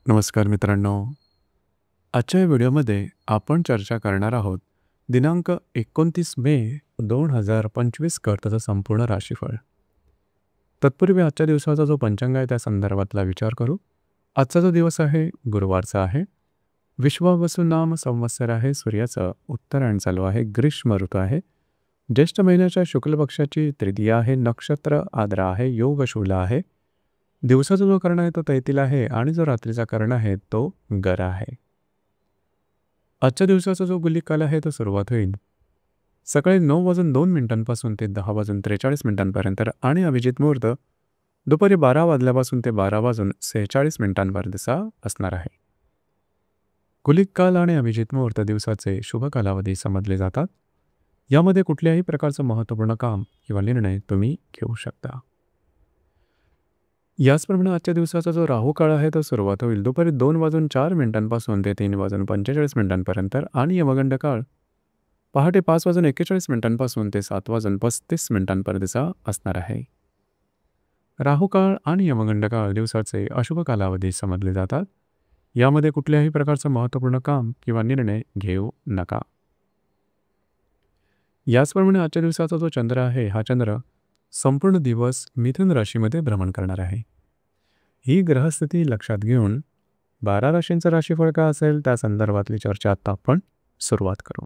नमस्कार मित्रांनो. आजच्या या व्हिडिओमध्ये आपण चर्चा करणार आहोत दिनांक 29 मे 2025 करताचं संपूर्ण राशीफळ. तत्पूर्वी आजच्या दिवसाचा जो पंचांग आहे त्या संदर्भातला विचार करू. आजचा जो दिवस आहे गुरुवारचा आहे. विश्वावसु नाम संवत्सर आहे. सूर्याचं उत्तरायण चालू आहे. ग्रीष्म ऋतू आहे. ज्येष्ठ महिन्याच्या शुक्ल पक्षाची तृतीया आहे. नक्षत्र आद्रा आहे. योग शूला आहे. दिवसाचा जो कर्ण आहे तो तैतील आहे आणि जो रात्रीचा कर्ण आहे तो गर आहे. आजच्या दिवसाचा जो गुलिक काल आहे तो सुरुवात होईल सकाळी 9:02 ते 10:43 आणि अभिजित मुहूर्त दुपारी 12 वाजल्यापासून ते 12:46 असणार आहे. गुलिक काल आणि अभिजित मुहूर्त दिवसाचे शुभ कालावधी समजले जातात. यामध्ये कुठल्याही प्रकारचं महत्त्वपूर्ण काम किंवा निर्णय तुम्ही घेऊ शकता. याचप्रमाणे आजच्या दिवसाचा जो राहू काळ आहे तो सुरुवात होईल दुपारी 2:04 ते 3:45 आणि यमगंड काळ पहाटे 5:41 ते 7:35 असणार आहे. राहू काळ आणि यमगंड काळ दिवसाचे अशुभ कालावधी समजले जातात. यामध्ये कुठल्याही प्रकारचं महत्त्वपूर्ण काम किंवा निर्णय घेऊ नका. याचप्रमाणे आजच्या दिवसाचा जो चंद्र आहे हा चंद्र संपूर्ण दिवस मिथुन राशीमध्ये भ्रमण करणार आहे. ही ग्रहस्थिती लक्षात घेऊन 12 राशींचं राशीफळ काय असेल त्या संदर्भातली चर्चा आता आपण सुरुवात करू.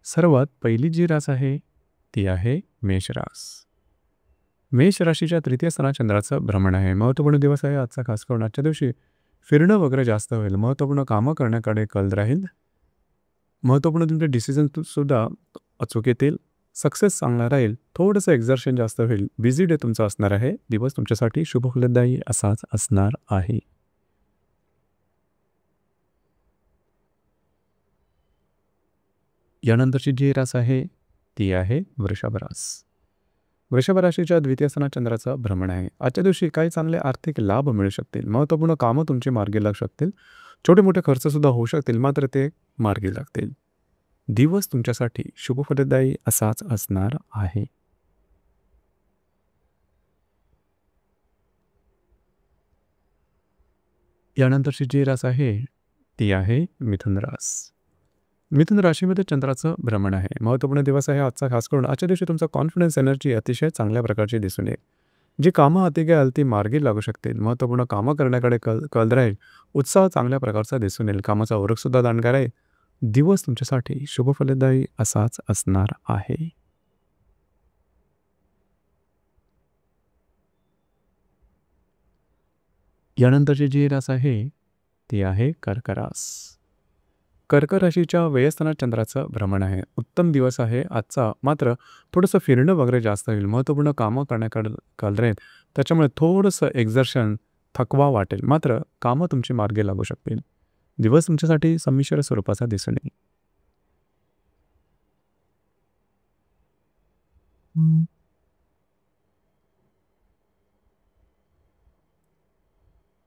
सर्वात पहिली जी रास आहे ती आहे मेष रास. मेष राशीच्या तृतीय स्थानात चंद्राचं भ्रमण आहे. महत्त्वपूर्ण दिवस आहे आजचा. खास करून आजच्या दिवशी फिरणं वगैरे जास्त होईल. महत्त्वपूर्ण कामं करण्याकडे कल राहील. महत्त्वपूर्ण तुमचे डिसिजन सुद्धा अचूक येतील. सक्सेस चांगला राहील. थोडंसं एक्झर्शन जास्त होईल. बिझी डे तुमचा असणार आहे. दिवस तुमच्यासाठी शुभ फलदायी असाच असणार आहे. यानंतरची जी रास आहे ती आहे वृषभ रास. वृषभ राशीच्या द्वितीय स्थानात चंद्राचं भ्रमण आहे. आजच्या दिवशी काही चांगले आर्थिक लाभ मिळू शकतील. महत्त्वपूर्ण कामं तुमची मार्गी लागू शकतील. छोटे मोठे खर्च सुद्धा होऊ शकतील मात्र ते मार्गी लागतील. दिवस तुमच्यासाठी शुभ फलदायी असाच असणार आहे. यानंतरची जी रास आहे ती आहे मिथुन रास. मिथुन राशीमध्ये चंद्राचं भ्रमण आहे. महत्त्वपूर्ण दिवस आहे आजचा. खास करून आजच्या दिवशी तुमचा कॉन्फिडन्स एनर्जी अतिशय चांगल्या प्रकारची दिसून येईल. जी कामं हाती घ्याल ती मार्गी लागू शकतील. महत्त्वपूर्ण कामं करण्याकडे कल राहील. उत्साह चांगल्या प्रकारचा दिसून येईल. कामाचा ओरखसुद्धा दांडगा राहील. दिवस तुमच्यासाठी शुभ फलदायी असाच असणार आहे. यानंतरची जी रास आहे ती आहे कर्क रास. कर्क राशीच्या व्ययस्थानात चंद्राचं भ्रमण आहे. उत्तम दिवस आहे आजचा. मात्र थोडंसं फिरणं वगैरे जास्त होईल. महत्त्वपूर्ण कामं करण्याकडे कल राहील. त्याच्यामुळे थोडंसं एक्झर्शन थकवा वाटेल. मात्र कामं तुमची मार्गी लागू शकतील. दिवस तुमच्यासाठी संमिश्र स्वरूपाचा दिसून येईल.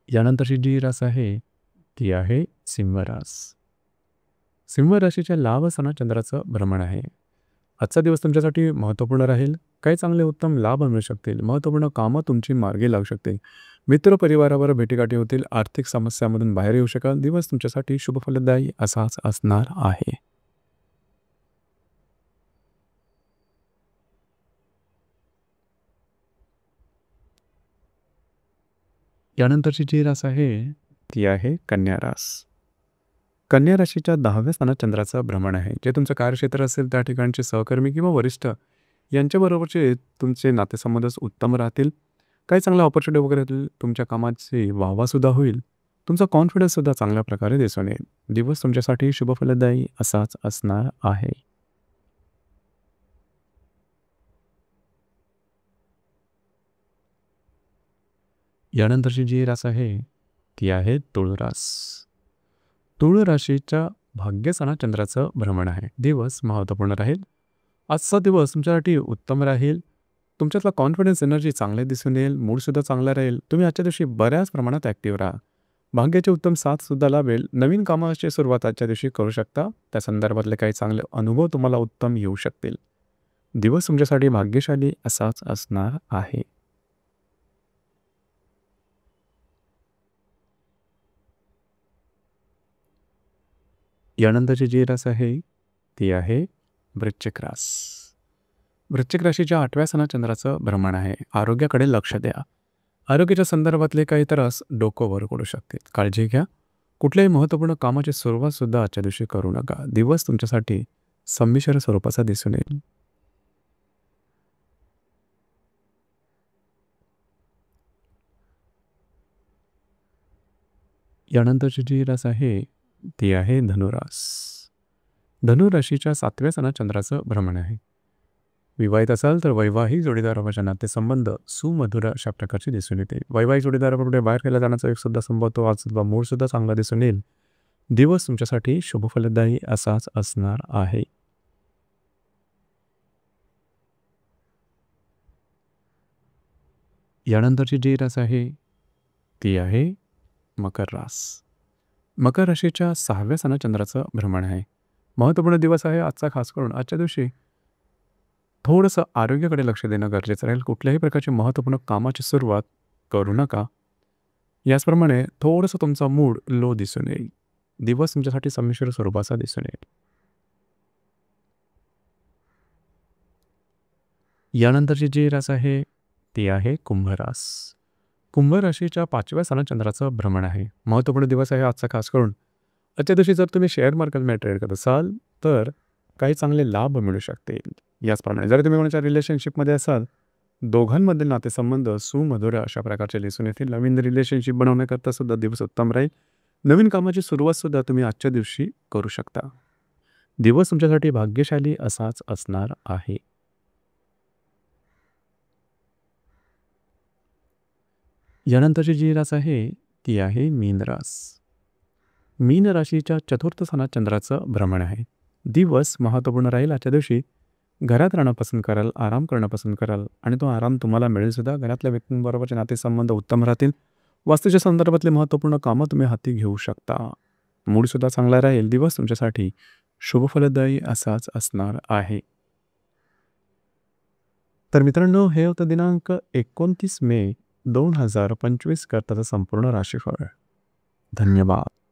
यानंतरची जी रास आहे ती आहे सिंह रास. सिंह राशीच्या लाभ स्थानात चंद्राचं भ्रमण आहे. आजचा दिवस तुमच्यासाठी महत्त्वपूर्ण राहील. काही चांगले उत्तम लाभ मिळू शकतील. महत्त्वपूर्ण कामं तुमची मार्गी लागू शकतील. मित्र परिवारावर भेटीगाठी होतील. आर्थिक समस्यामधून बाहेर येऊ शकाल. दिवस तुमच्यासाठी शुभ फलदायी असाच असणार आहे. यानंतरची जी रास आहे ती आहे कन्या रास. कन्या राशीच्या 10व्या स्थानात चंद्राचं भ्रमण आहे. जे तुमचं कार्यक्षेत्र असेल त्या ठिकाणचे सहकर्मी किंवा वरिष्ठ यांच्याबरोबरचे तुमचे नातेसंबंध उत्तम राहतील. काही चांगल्या ऑपॉर्च्युनिटी वगैरे येतील. तुमच्या कामाची वाहवासुद्धा होईल. तुमचा कॉन्फिडन्ससुद्धा चांगल्या प्रकारे दिसून येईल. दिवस तुमच्यासाठी शुभ फलदायी असाच असणार आहे. यानंतरची जी रास आहे ती आहे तुळ रास. तुळ राशीच्या भाग्यस्थानात चंद्राचं भ्रमण आहे. दिवस महत्त्वपूर्ण राहील. आजचा दिवस तुमच्यासाठी उत्तम राहील. तुमच्यातला कॉन्फिडन्स एनर्जी चांगले दिसून येईल. मूडसुद्धा चांगला राहील. तुम्ही आजच्या दिवशी बऱ्याच प्रमाणात ॲक्टिव्ह राहा. भाग्याची उत्तम साथसुद्धा लाभेल. नवीन कामाची सुरुवात आजच्या दिवशी करू शकता. त्या संदर्भातले काही चांगले अनुभव तुम्हाला उत्तम येऊ शकतील. दिवस तुमच्यासाठी भाग्यशाली असाच असणार आहे. यानंतरची जी रास आहे ती आहे वृश्चिक रास. वृश्चिक राशीच्या 8व्या सणात चंद्राचं भ्रमण आहे. आरोग्याकडे लक्ष द्या. आरोग्याच्या संदर्भातले काही त्रास डोकं वर करू शकतील. काळजी घ्या. कुठल्याही महत्त्वपूर्ण कामाची सुरुवात सुद्धा आजच्या दिवशी करू नका. दिवस तुमच्यासाठी संमिश्र स्वरूपाचा दिसून येईल. यानंतरची जी रास आहे ती आहे धनुरास. धनुराशीच्या 7व्या सणात चंद्राचं भ्रमण आहे. विवाहित असाल तर वैवाहिक जोडीदाराचे नातेसंबंध सुमधुर अशा प्रकारचे दिसून येते. वैवाहिक जोडीदारापुढे बाहेर केला जाण्याचा एक सुद्धा संभवतो. आज सुद्धा मूड सुद्धा चांगला दिसून येईल. दिवस तुमच्यासाठी शुभफलदायी असाच असणार आहे. यानंतरची जी रास आहे ती आहे मकर रास. मकर राशीच्या 6व्या सणात चंद्राचं भ्रमण आहे. महत्त्वपूर्ण दिवस आहे आजचा. खास करून आजच्या दिवशी थोडंसं आरोग्याकडे लक्ष देणं गरजेचं राहील. कुठल्याही प्रकारची महत्त्वपूर्ण कामाची सुरुवात करू नका. याचप्रमाणे थोडंसं तुमचा मूड लो दिसून येईल. दिवस तुमच्यासाठी संमिश्र स्वरूपाचा दिसून येईल. यानंतरची जी रास आहे ती आहे कुंभ रास. कुंभ राशीच्या 5व्या सणात चंद्राचं भ्रमण आहे. महत्त्वपूर्ण दिवस आहे आजचा. खास करून आजच्या दिवशी जर तुम्ही शेअर मार्केटमध्ये ट्रेड करत असाल तर काही चांगले लाभ मिळू शकतील. याचप्रमाणे जर तुम्ही कोणाच्या रिलेशनशिपमध्ये असाल, दोघांमधील नातेसंबंध सुमधुर अशा प्रकारचे दिसून येतील. नवीन रिलेशनशिप बनवण्याकरता सुद्धा दिवस उत्तम राहील. नवीन कामाची सुरुवात सुद्धा तुम्ही आजच्या दिवशी करू शकता. दिवस तुमच्यासाठी भाग्यशाली असाच असणार आहे. यानंतरची जी रास आहे ती आहे मीन रास. मीन राशीच्या 4थ्या सणात चंद्राचं भ्रमण आहे. दिवस महत्त्वपूर्ण राहील. आजच्या दिवशी घरात राहणं पसंत कराल, आराम करणं पसंत कराल आणि तो आराम तुम्हाला मिळेल सुद्धा. घरातल्या व्यक्तींबरोबरचे नातेसंबंध उत्तम राहतील. वास्तूच्या संदर्भातले महत्त्वपूर्ण कामं तुम्ही हाती घेऊ शकता. मूडसुद्धा चांगला राहील. दिवस तुमच्यासाठी शुभफलदायी असाच असणार आहे. तर मित्रांनो, हे होतं दिनांक 29 मे 2025 करताचं संपूर्ण राशीफळ. धन्यवाद.